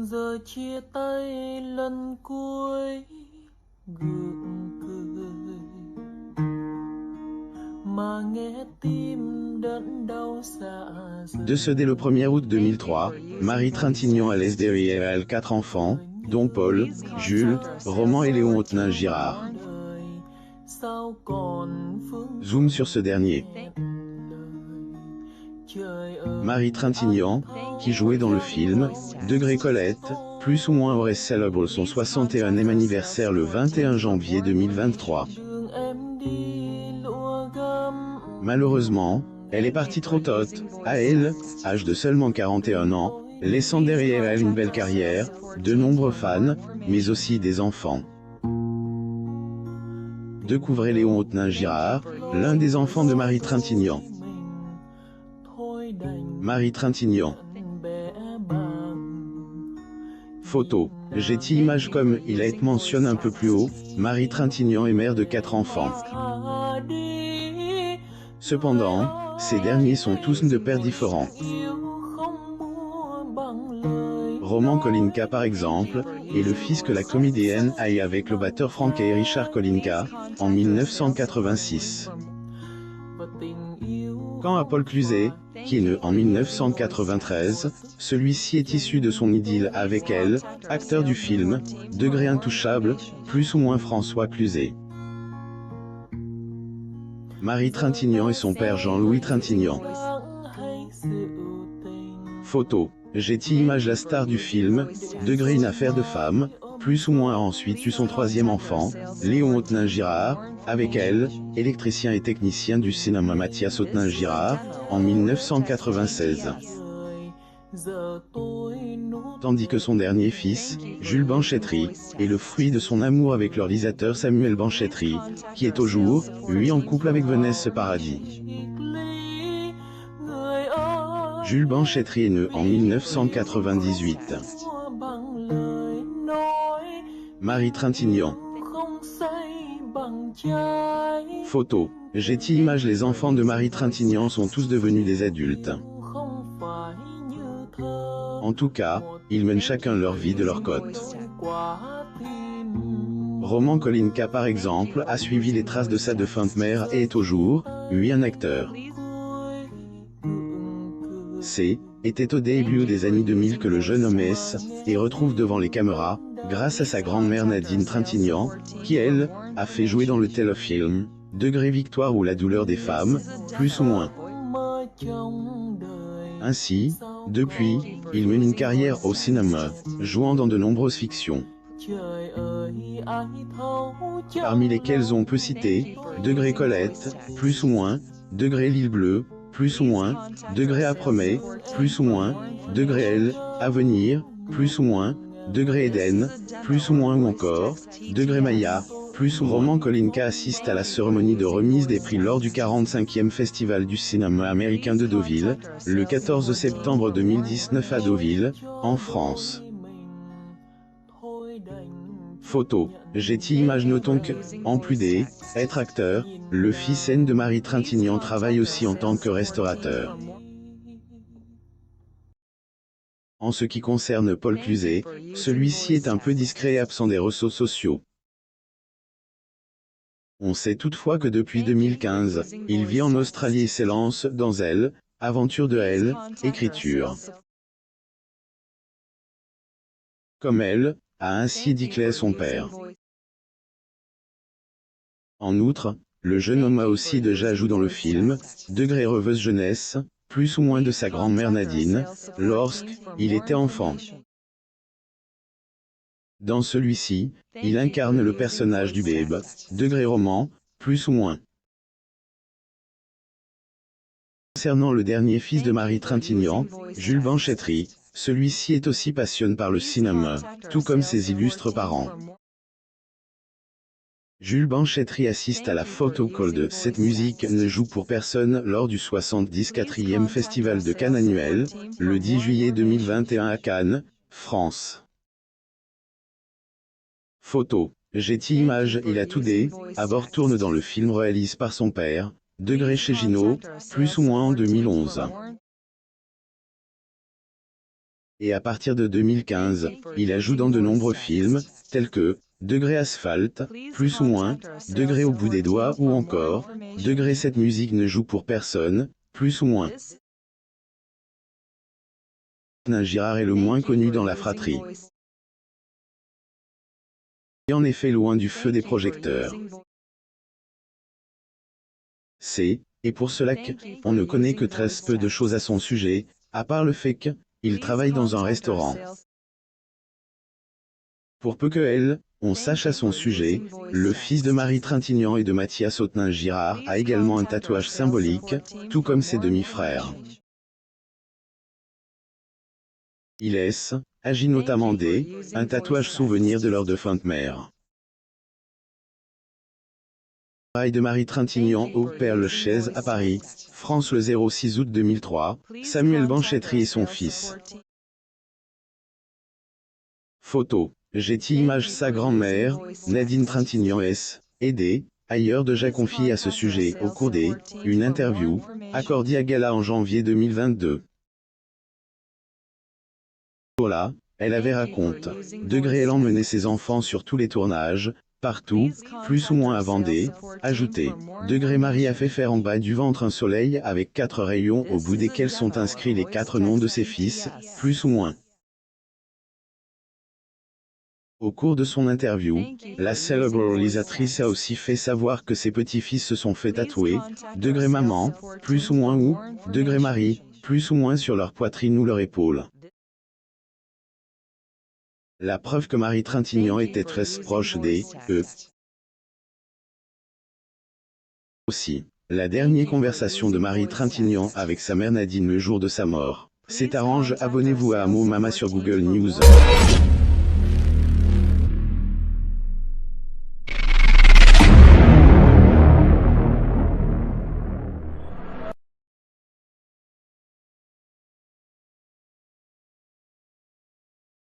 Giờ chia tay lần cuối gượng cười mà nghe tim đớn đau dạ dày. Décédée le 1er août 2003, Marie Trintignant a laissé derrière elle 4 enfants, dont Paul, Jules, Roman et Léon Autenin-Girard. Sao còn phương Zoom sur ce dernier. Marie Trintignant, qui jouait dans le film Degré Colette, plus ou moins aurait célébré son 61e anniversaire le 21 janvier 2023. Malheureusement, elle est partie trop tôt, à elle, âge de seulement 41 ans, laissant derrière elle une belle carrière, de nombreux fans, mais aussi des enfants. Découvrez Léon Autenin-Girard, l'un des enfants de Marie Trintignant. Marie Trintignant. Photo. Getty Images. Comme il a été mentionné un peu plus haut, Marie Trintignant est mère de 4 enfants. Cependant, ces derniers sont tous de pères différents. Roman Kolinka par exemple, est le fils que la comédienne a eu avec le batteur Frank et Richard Kolinka, en 1986. Quant à Paul Cluzet, qui est né en 1993, celui-ci est issu de son idylle avec elle, acteur du film Degré Intouchable, plus ou moins François Cluzet. Marie Trintignant et son père Jean-Louis Trintignant. Photo. Getty Images. La star du film Degré Une affaire de femme, plus ou moins a ensuite eu son 3e enfant, Léon Autenin-Girard, avec elle, électricien et technicien du cinéma Mathias Autenin-Girard, en 1996. Tandis que son dernier fils, Jules Banchetry, est le fruit de son amour avec le réalisateur Samuel Banchetry, qui est toujours, lui, en couple avec Vanessa Paradis. Jules Banchetry est né en 1998. Marie Trintignant. Photo. Getty Images. Les enfants de Marie Trintignant sont tous devenus des adultes. En tout cas, ils mènent chacun leur vie de leur côté. Roman Kolinka par exemple a suivi les traces de sa défunte mère et est toujours, lui, un acteur. Était au début des années 2000 que le jeune homme et retrouve devant les caméras, grâce à sa grand-mère Nadine Trintignant, qui elle, a fait jouer dans le téléfilm Degré Victoire ou La douleur des femmes, plus ou moins. Ainsi, depuis, il mène une carrière au cinéma, jouant dans de nombreuses fictions. Parmi lesquelles on peut citer Degré Colette, plus ou moins, Degré L'île bleue, plus ou moins, Degré Après-mai, plus ou moins, Degré L, Avenir, plus ou moins, Degré Eden, plus ou moins ou encore, Degré Maya, plus ou moins. Roman Kolinka assiste à la cérémonie de remise des prix lors du 45e Festival du cinéma américain de Deauville, le 14 septembre 2019 à Deauville, en France. Photo. Getty Images. Notons que, en plus d'être acteur, le fils de Marie Trintignant travaille aussi en tant que restaurateur. En ce qui concerne Paul Cluzet, celui-ci est un peu discret et absent des réseaux sociaux. On sait toutefois que depuis 2015, il vit en Australie et s'élance dans Elle, aventure de Elle, écriture. Comme elle, a ainsi déclaré son père. En outre, le jeune homme a aussi déjà joué dans le film Degré Rêveuse Jeunesse, plus ou moins de sa grand-mère Nadine, lorsqu'il était enfant. Dans celui-ci, il incarne le personnage du bébé, Degré Roman, plus ou moins. Concernant le dernier fils de Marie Trintignant, Jules Banchetry, celui-ci est aussi passionné par le cinéma, tout comme ses illustres parents. Jules Banchetry assiste à la photocall de Cette musique ne joue pour personne lors du 74e Festival de Cannes annuel, le 10 juillet 2021 à Cannes, France. Photo. Getty Images. Il a tout à bord tourne dans le film réalisé par son père, Degré chez Gino, plus ou moins en 2011. Et à partir de 2015, il a joué dans de nombreux films, tels que Degré Asphalte, plus ou moins, Degré au bout des doigts ou encore Degré cette musique ne joue pour personne, plus ou moins. Soutnin Girard est le moins connu dans la fratrie. Et en effet loin du feu des projecteurs. Et pour cela on ne connaît que très peu de choses à son sujet, à part le fait qu'il travaille dans un restaurant. Pour peu que on sache à son sujet, le fils de Marie Trintignant et de Mathias Soutnin Girard a également un tatouage symbolique, tout comme ses demi-frères. Il agit notamment un tatouage souvenir de leur défunte mère. Travail de Marie Trintignant au Père-Lachaise à Paris, France le 06 août 2003, Samuel Banchetry et son fils. Photo. Getty Images. Sa grand-mère, Nadine Trintignant aidée, ailleurs déjà confiée à ce sujet au cours une interview, accordée à Gala en janvier 2022. Voilà, elle avait raconte. Degré elle emmenait ses enfants sur tous les tournages, partout, plus ou moins à Vendée, ajouté. Degré Marie a fait faire en bas du ventre un soleil avec 4 rayons au bout desquels sont inscrits les 4 noms de ses fils, plus ou moins. Au cours de son interview, la célèbre réalisatrice a aussi fait savoir que ses petits-fils se sont fait tatouer, Degré maman, plus ou moins ou, Degré Marie, plus ou moins sur leur poitrine ou leur épaule. La preuve que Marie Trintignant était très proche eux. Aussi, la dernière conversation de Marie Trintignant avec sa mère Nadine le jour de sa mort. C'est arrange, abonnez-vous à Amo Mama sur Google News.